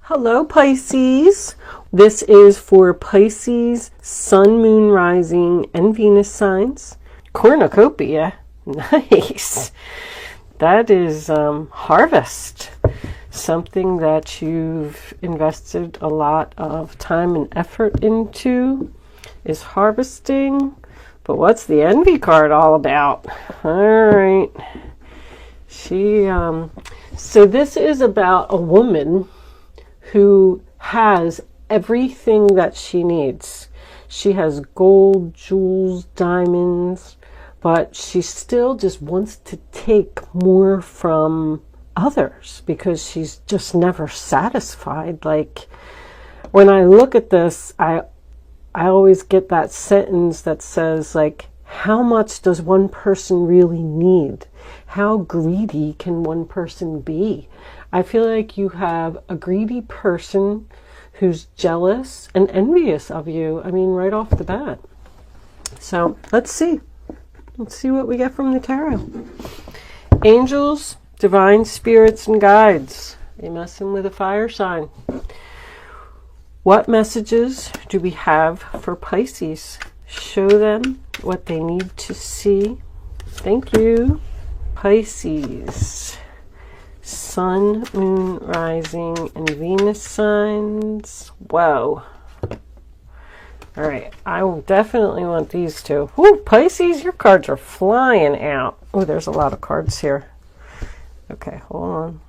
Hello, Pisces. This is for Pisces, Sun, Moon, Rising, and Venus signs. Cornucopia. Nice. That is harvest. Something that you've invested a lot of time and effort into is harvesting. But what's the envy card all about? All right. So this is about a woman who has everything that she needs. She has gold, jewels, diamonds, but she still just wants to take more from others because she's just never satisfied. Like, when I look at this, I always get that sentence that says, like, how much does one person really need? How greedy can one person be? I feel like you have a greedy person who's jealous and envious of you. I mean, right off the bat. So let's see. Let's see what we get from the tarot. Angels, divine spirits, and guides. Are you messing with a fire sign? What messages do we have for Pisces? Show them what they need to see. Thank you. Pisces, Sun, Moon, Rising, and Venus signs. Whoa. All right, I will definitely want these two. Woo, Pisces, your cards are flying out. Oh, there's a lot of cards here. Okay, hold on.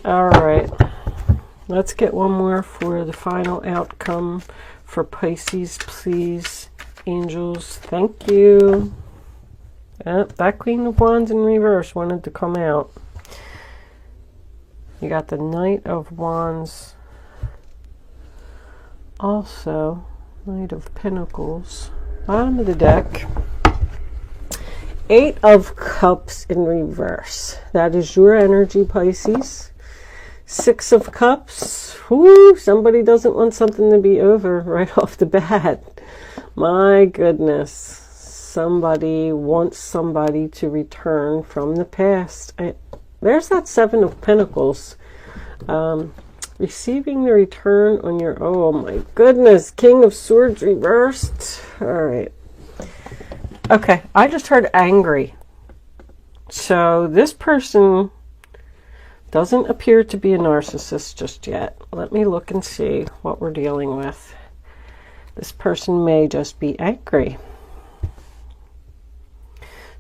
All right, let's get one more for the final outcome for Pisces, please. Angels, thank you. That Queen of Wands in reverse wanted to come out. You got the Knight of Wands. Also, Knight of Pentacles. Bottom of the deck. Eight of Cups in reverse. That is your energy, Pisces. Six of Cups. Whoo, somebody doesn't want something to be over right off the bat. My goodness. Somebody wants somebody to return from the past. There's that Seven of Pentacles. Receiving the return on your... Oh my goodness. King of Swords reversed. All right. Okay, I just heard angry. So this person doesn't appear to be a narcissist just yet. Let me look and see what we're dealing with. This person may just be angry.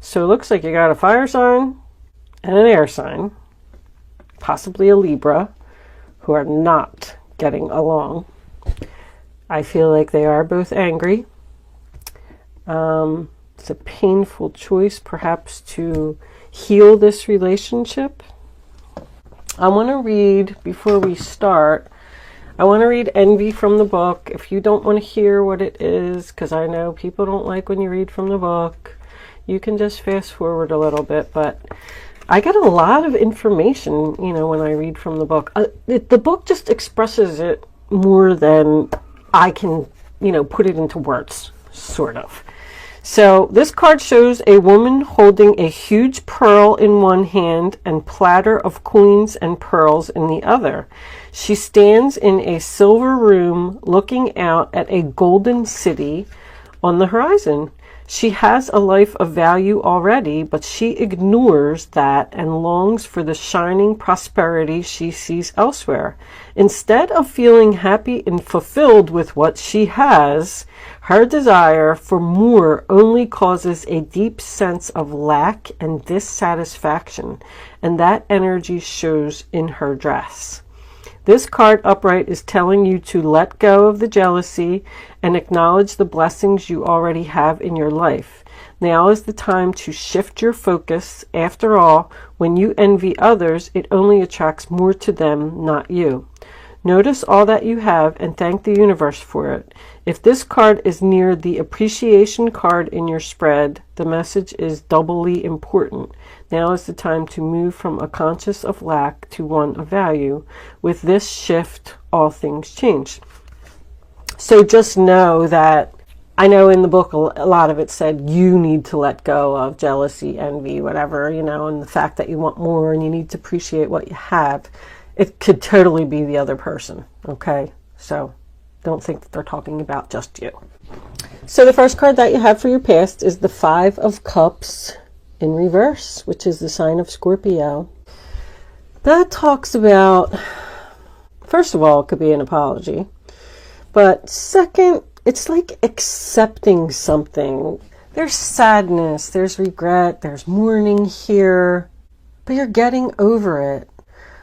So it looks like you got a fire sign and an air sign, possibly a Libra, who are not getting along. I feel like they are both angry. It's a painful choice, perhaps, to heal this relationship. I want to read, before we start, I want to read Envy from the book. If you don't want to hear what it is, because I know people don't like when you read from the book, you can just fast forward a little bit. But I get a lot of information, you know, when I read from the book. The book just expresses it more than I can, you know, put it into words, sort of. So this card shows a woman holding a huge pearl in one hand and platter of coins and pearls in the other. She stands in a silver room looking out at a golden city on the horizon. She has a life of value already, but she ignores that and longs for the shining prosperity she sees elsewhere. Instead of feeling happy and fulfilled with what she has, her desire for more only causes a deep sense of lack and dissatisfaction, and that energy shows in her dress. This card upright is telling you to let go of the jealousy and acknowledge the blessings you already have in your life. Now is the time to shift your focus. After all, when you envy others, it only attracts more to them, not you. Notice all that you have and thank the universe for it. If this card is near the appreciation card in your spread, the message is doubly important. Now is the time to move from a conscious of lack to one of value. With this shift, all things change. So just know that, I know in the book a lot of it said you need to let go of jealousy, envy, whatever, you know, and the fact that you want more and you need to appreciate what you have. It could totally be the other person, okay? So don't think that they're talking about just you. So the first card that you have for your past is the Five of Cups in reverse, which is the sign of Scorpio. That talks about, first of all, it could be an apology. But second, it's like accepting something. There's sadness, there's regret, there's mourning here, but you're getting over it.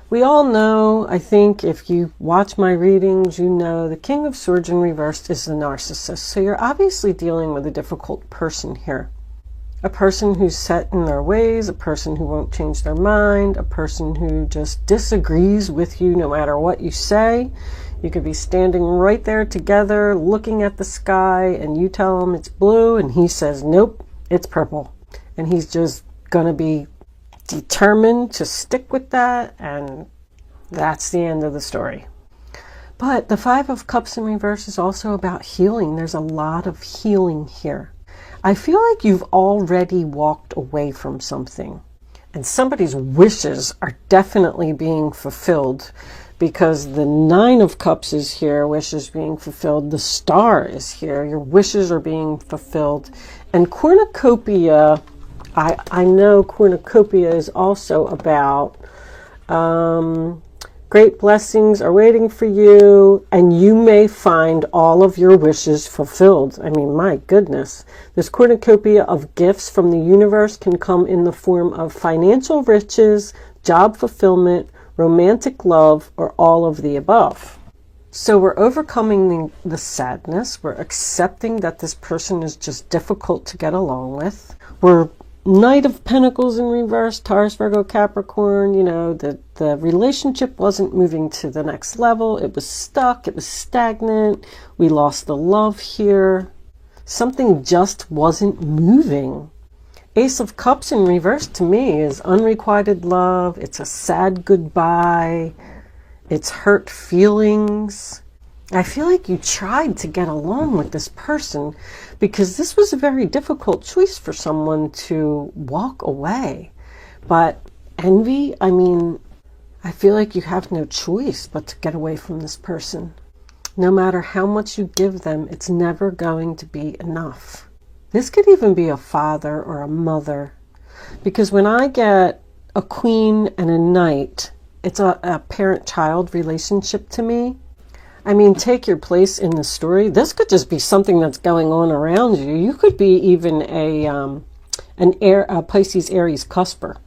We all know, I think if you watch my readings, you know the King of Swords in reverse is the narcissist. So you're obviously dealing with a difficult person here. A person who's set in their ways, a person who won't change their mind, a person who just disagrees with you no matter what you say. You could be standing right there together looking at the sky and you tell him it's blue and he says, nope, it's purple. And he's just going to be determined to stick with that, and that's the end of the story. But the Five of Cups in reverse is also about healing. There's a lot of healing here. I feel like you've already walked away from something, and somebody's wishes are definitely being fulfilled, because the Nine of Cups is here, wishes being fulfilled. The Star is here, your wishes are being fulfilled. And cornucopia, I know cornucopia is also about great blessings are waiting for you, and you may find all of your wishes fulfilled. I mean, my goodness. This cornucopia of gifts from the universe can come in the form of financial riches, job fulfillment, romantic love, or all of the above. So we're overcoming the sadness. We're accepting that this person is just difficult to get along with. We're Knight of Pentacles in reverse, Taurus, Virgo, Capricorn. You know, the relationship wasn't moving to the next level. It was stuck. It was stagnant. We lost the love here. Something just wasn't moving. Ace of Cups in reverse to me is unrequited love. It's a sad goodbye. It's hurt feelings. I feel like you tried to get along with this person because this was a very difficult choice for someone to walk away. But envy, I mean, I feel like you have no choice but to get away from this person. No matter how much you give them, it's never going to be enough. This could even be a father or a mother, because when I get a queen and a knight, it's a parent-child relationship to me. I mean, take your place in the story. This could just be something that's going on around you. You could be even a Pisces Aries cusper.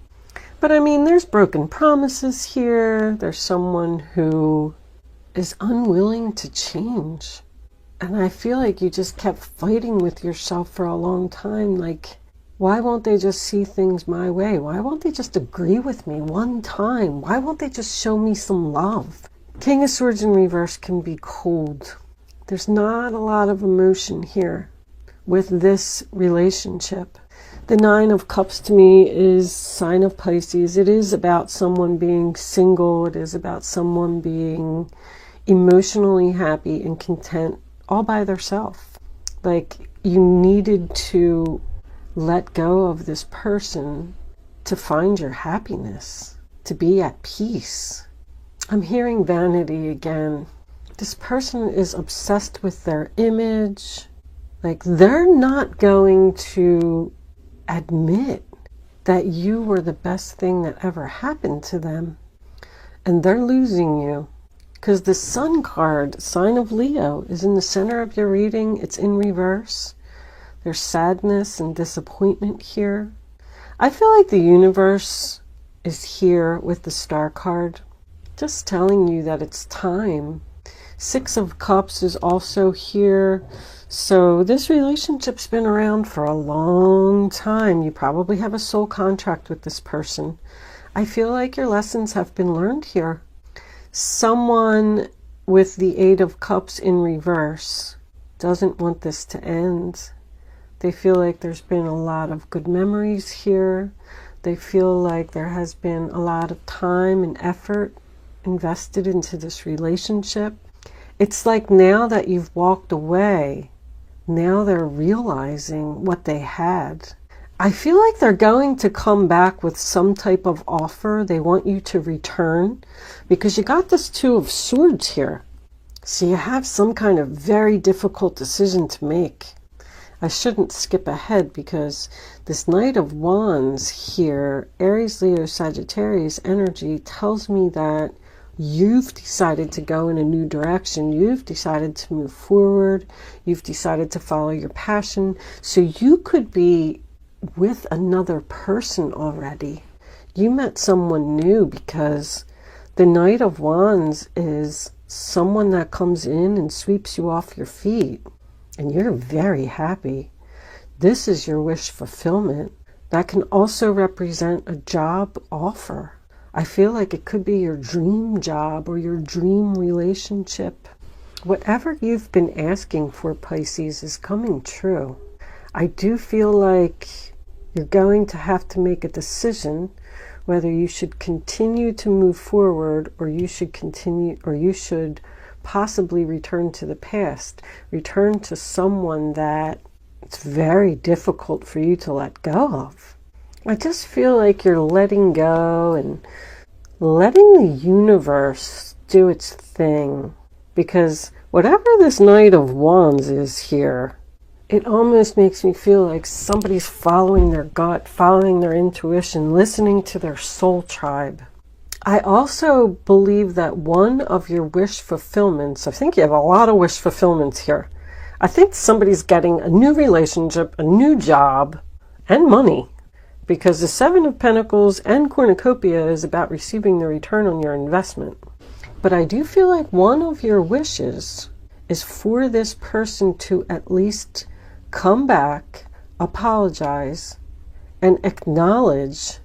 But I mean, there's broken promises here. There's someone who is unwilling to change. And I feel like you just kept fighting with yourself for a long time. Like, why won't they just see things my way? Why won't they just agree with me one time? Why won't they just show me some love? King of Swords in reverse can be cold. There's not a lot of emotion here with this relationship. The Nine of Cups to me is sign of Pisces. It is about someone being single. It is about someone being emotionally happy and content all by themselves. Like, you needed to let go of this person to find your happiness, to be at peace. I'm hearing vanity again. This person is obsessed with their image. Like, they're not going to admit that you were the best thing that ever happened to them. And they're losing you. Because the Sun card, sign of Leo, is in the center of your reading. It's in reverse. There's sadness and disappointment here. I feel like the universe is here with the Star card, just telling you that it's time. Six of Cups is also here. So this relationship's been around for a long time. You probably have a soul contract with this person. I feel like your lessons have been learned here. Someone with the Eight of Cups in reverse doesn't want this to end. They feel like there's been a lot of good memories here. They feel like there has been a lot of time and effort invested into this relationship. It's like now that you've walked away, now they're realizing what they had. I feel like they're going to come back with some type of offer. They want you to return because you got this Two of Swords here. So you have some kind of very difficult decision to make. I shouldn't skip ahead because this Knight of Wands here, Aries, Leo, Sagittarius energy tells me that you've decided to go in a new direction. You've decided to move forward. You've decided to follow your passion. So you could be with another person already. You met someone new because the Knight of Wands is someone that comes in and sweeps you off your feet. And you're very happy. This is your wish fulfillment. That can also represent a job offer. I feel like it could be your dream job or your dream relationship. Whatever you've been asking for, Pisces, is coming true. I do feel like you're going to have to make a decision whether you should continue to move forward or you should possibly return to the past, return to someone that it's very difficult for you to let go of. I just feel like you're letting go and letting the universe do its thing, because whatever this Knight of Wands is here, it almost makes me feel like somebody's following their gut, following their intuition, listening to their soul tribe. I also believe that one of your wish fulfillments, I think you have a lot of wish fulfillments here. I think somebody's getting a new relationship, a new job, and money. Because the Seven of Pentacles and Cornucopia is about receiving the return on your investment. But I do feel like one of your wishes is for this person to at least come back, apologize, and acknowledge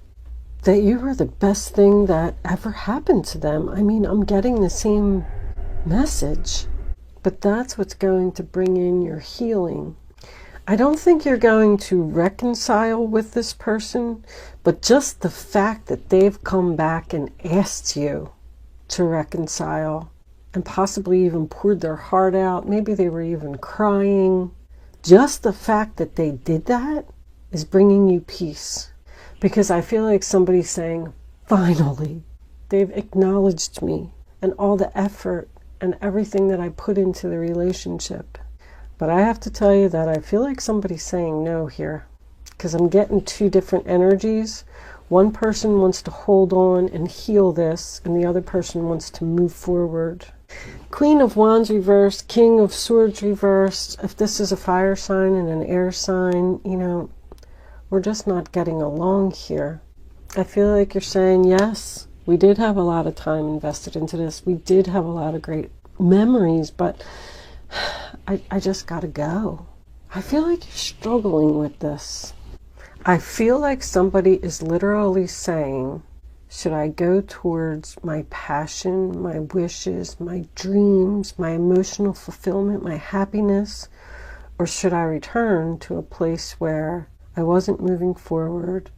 that you were the best thing that ever happened to them. I mean, I'm getting the same message, but that's what's going to bring in your healing. I don't think you're going to reconcile with this person, but just the fact that they've come back and asked you to reconcile and possibly even poured their heart out, maybe they were even crying, just the fact that they did that is bringing you peace. Because I feel like somebody's saying, finally, they've acknowledged me and all the effort and everything that I put into the relationship. But I have to tell you that I feel like somebody's saying no here, because I'm getting two different energies. One person wants to hold on and heal this, and the other person wants to move forward. Queen of Wands reversed, King of Swords reversed. If this is a fire sign and an air sign, you know, we're just not getting along here. I feel like you're saying, yes, we did have a lot of time invested into this. We did have a lot of great memories, but I just gotta go. I feel like you're struggling with this. I feel like somebody is literally saying, should I go towards my passion, my wishes, my dreams, my emotional fulfillment, my happiness, or should I return to a place where I wasn't moving forward?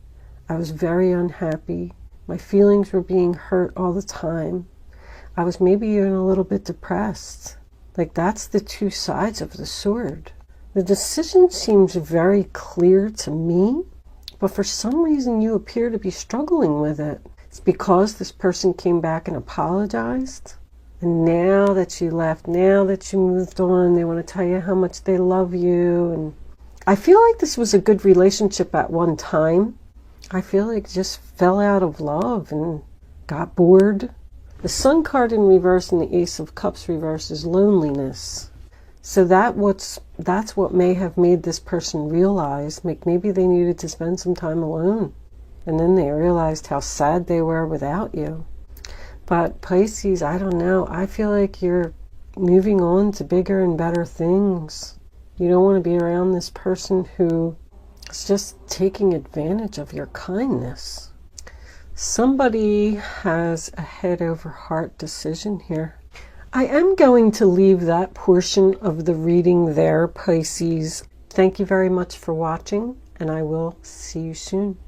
I was very unhappy. My feelings were being hurt all the time. I was maybe even a little bit depressed. Like, that's the two sides of the sword. The decision seems very clear to me, but for some reason you appear to be struggling with it. It's because this person came back and apologized. And now that you left, now that you moved on, they want to tell you how much they love you. And I feel like this was a good relationship at one time. I feel like it just fell out of love and got bored. The Sun card in reverse and the Ace of Cups reverse is loneliness. So that's what may have made this person realize maybe they needed to spend some time alone. And then they realized how sad they were without you. But Pisces, I don't know. I feel like you're moving on to bigger and better things. You don't want to be around this person who is just taking advantage of your kindness. Somebody has a head over heart decision here. I am going to leave that portion of the reading there, Pisces. Thank you very much for watching, and I will see you soon.